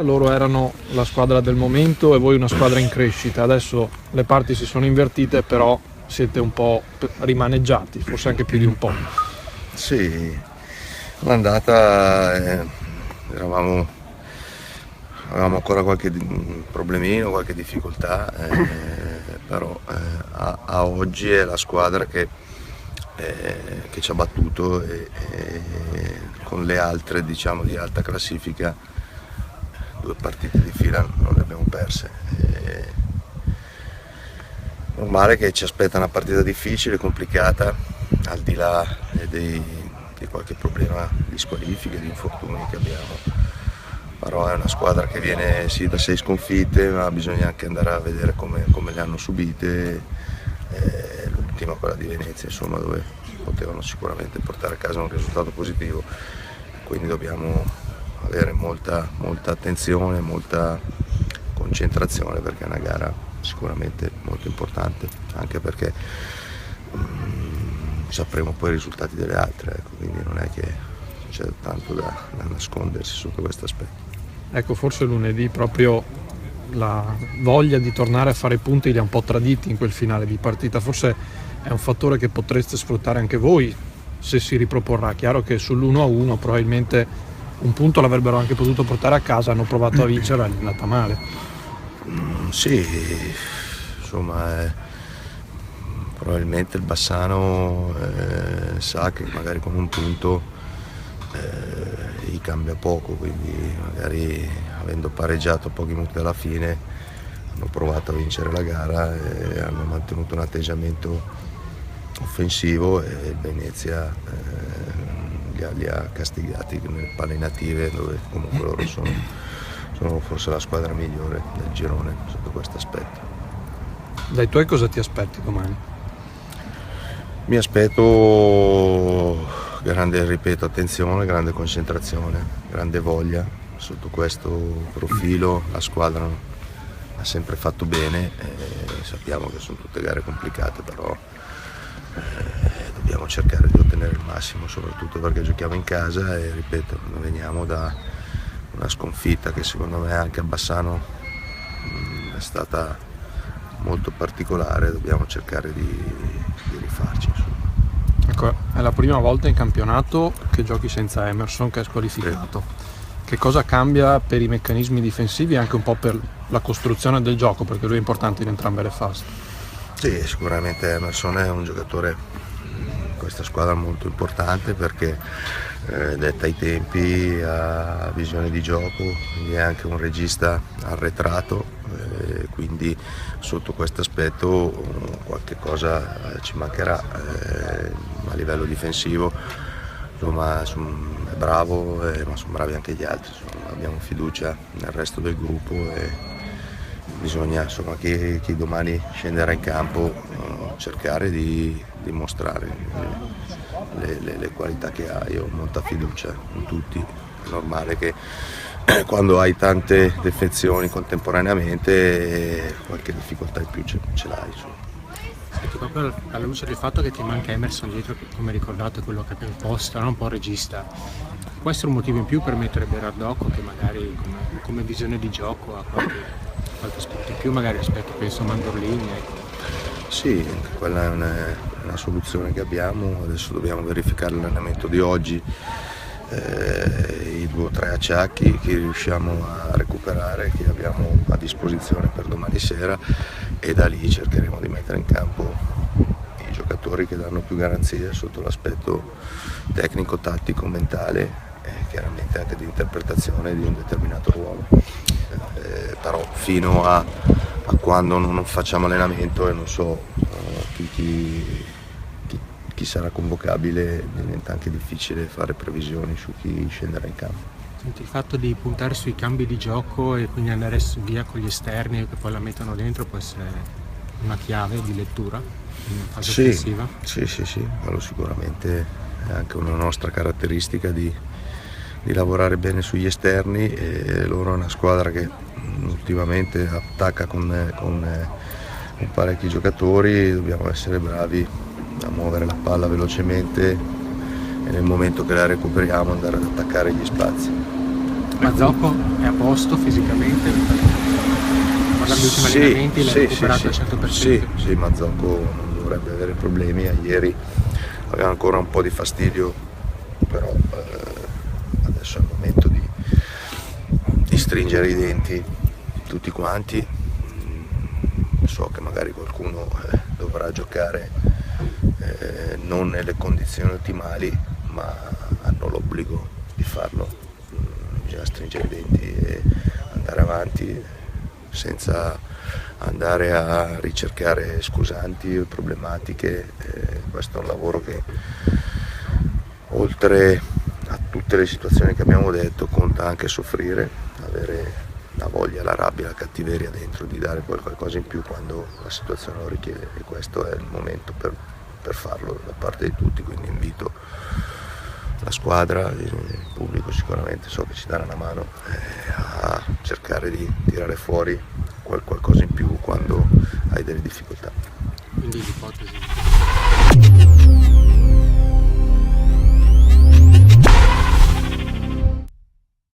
Loro erano la squadra del momento e voi una squadra in crescita. Adesso le parti si sono invertite, però siete un po' rimaneggiati, forse anche più di un po'. Sì, l'andata avevamo ancora qualche problemino, qualche difficoltà, però a oggi è la squadra che ci ha battuto e con le altre, diciamo, di alta classifica 2 partite di fila non le abbiamo perse. Normale che ci aspetta una partita difficile, complicata, al di là di qualche problema di squalifiche, di infortuni che abbiamo. Però è una squadra che viene sì da 6 sconfitte, ma bisogna anche andare a vedere come le hanno subite. L'ultima, quella di Venezia, insomma, dove potevano sicuramente portare a casa un risultato positivo. Quindi dobbiamo avere molta attenzione, molta concentrazione, perché è una gara sicuramente molto importante, anche perché sapremo poi i risultati delle altre, ecco, quindi non è che c'è tanto da nascondersi sotto questo aspetto. Ecco, forse lunedì proprio la voglia di tornare a fare punti li ha un po' traditi in quel finale di partita, forse è un fattore che potreste sfruttare anche voi se si riproporrà. Chiaro che sull'1-1 probabilmente un punto l'avrebbero anche potuto portare a casa, hanno provato a vincere, è andata male. Sì, insomma, probabilmente il Bassano sa che magari con un punto gli cambia poco, quindi magari avendo pareggiato pochi minuti alla fine hanno provato a vincere la gara e hanno mantenuto un atteggiamento offensivo e il Venezia li ha castigati nelle palle native, dove comunque loro sono forse la squadra migliore del girone sotto questo aspetto. Dai tuoi cosa ti aspetti domani? Mi aspetto grande, ripeto, attenzione, grande concentrazione, grande voglia. Sotto questo profilo la squadra ha sempre fatto bene, sappiamo che sono tutte gare complicate, però dobbiamo cercare di ottenere il massimo, soprattutto perché giochiamo in casa e, ripeto, veniamo da una sconfitta che secondo me anche a Bassano è stata molto particolare, dobbiamo cercare di rifarci. Ecco, è la prima volta in campionato che giochi senza Emerson, che è squalificato. Che cosa cambia per i meccanismi difensivi e anche un po' per la costruzione del gioco, perché lui è importante in entrambe le fasi? Sì, sicuramente Emerson è un giocatore in questa squadra molto importante, perché detta i tempi, ha visione di gioco, è anche un regista arretrato, quindi sotto questo aspetto qualche cosa ci mancherà. A livello difensivo insomma è bravo, ma sono bravi anche gli altri, insomma, abbiamo fiducia nel resto del gruppo e bisogna, insomma, chi domani scenderà in campo cercare di dimostrare le qualità che ha. Io ho molta fiducia in tutti, è normale che quando hai tante defezioni contemporaneamente qualche difficoltà in più ce l'hai, insomma. Proprio alla luce del fatto che ti manca Emerson dietro, che come ricordato è quello che è imposto, un po' regista, può essere un motivo in più per mettere Berardocco, che magari come visione di gioco ha qualche aspetto in più, magari rispetto, penso a Mandorlini, ecco. Sì, quella è una soluzione che abbiamo. Adesso dobbiamo verificare l'allenamento di oggi, i 2 o 3 acciacchi che riusciamo a recuperare, che abbiamo a disposizione per domani sera, e da lì cercheremo di mettere in campo i giocatori che danno più garanzie sotto l'aspetto tecnico, tattico, mentale e chiaramente anche di interpretazione di un determinato ruolo. Però fino a quando non facciamo allenamento e non so chi sarà convocabile, diventa anche difficile fare previsioni su chi scenderà in campo. Senti, il fatto di puntare sui cambi di gioco e quindi andare via con gli esterni che poi la mettono dentro può essere una chiave di lettura in fase offensiva? Sì, quello sicuramente è anche una nostra caratteristica di lavorare bene sugli esterni, e loro è una squadra che ultimamente attacca con parecchi giocatori, dobbiamo essere bravi a muovere la palla velocemente e nel momento che la recuperiamo andare ad attaccare gli spazi. Mazzocco è a posto fisicamente? Magari gli ultimi allenamenti l'hai recuperato al 100%? Sì, Mazzocco non dovrebbe avere problemi. Ieri aveva ancora un po' di fastidio, però adesso è il momento di stringere i denti tutti quanti. So che magari qualcuno dovrà giocare non nelle condizioni ottimali, ma hanno l'obbligo di farlo. Bisogna stringere i denti e andare avanti senza andare a ricercare scusanti o problematiche. Questo è un lavoro che, oltre a tutte le situazioni che abbiamo detto, conta anche soffrire, avere la voglia, la rabbia, la cattiveria dentro di dare qualcosa in più quando la situazione lo richiede, e questo è il momento per farlo da parte di tutti. Quindi invito la squadra, il pubblico sicuramente, so che ci darà una mano a cercare di tirare fuori qualcosa in più quando hai delle difficoltà. Quindi l'ipotesi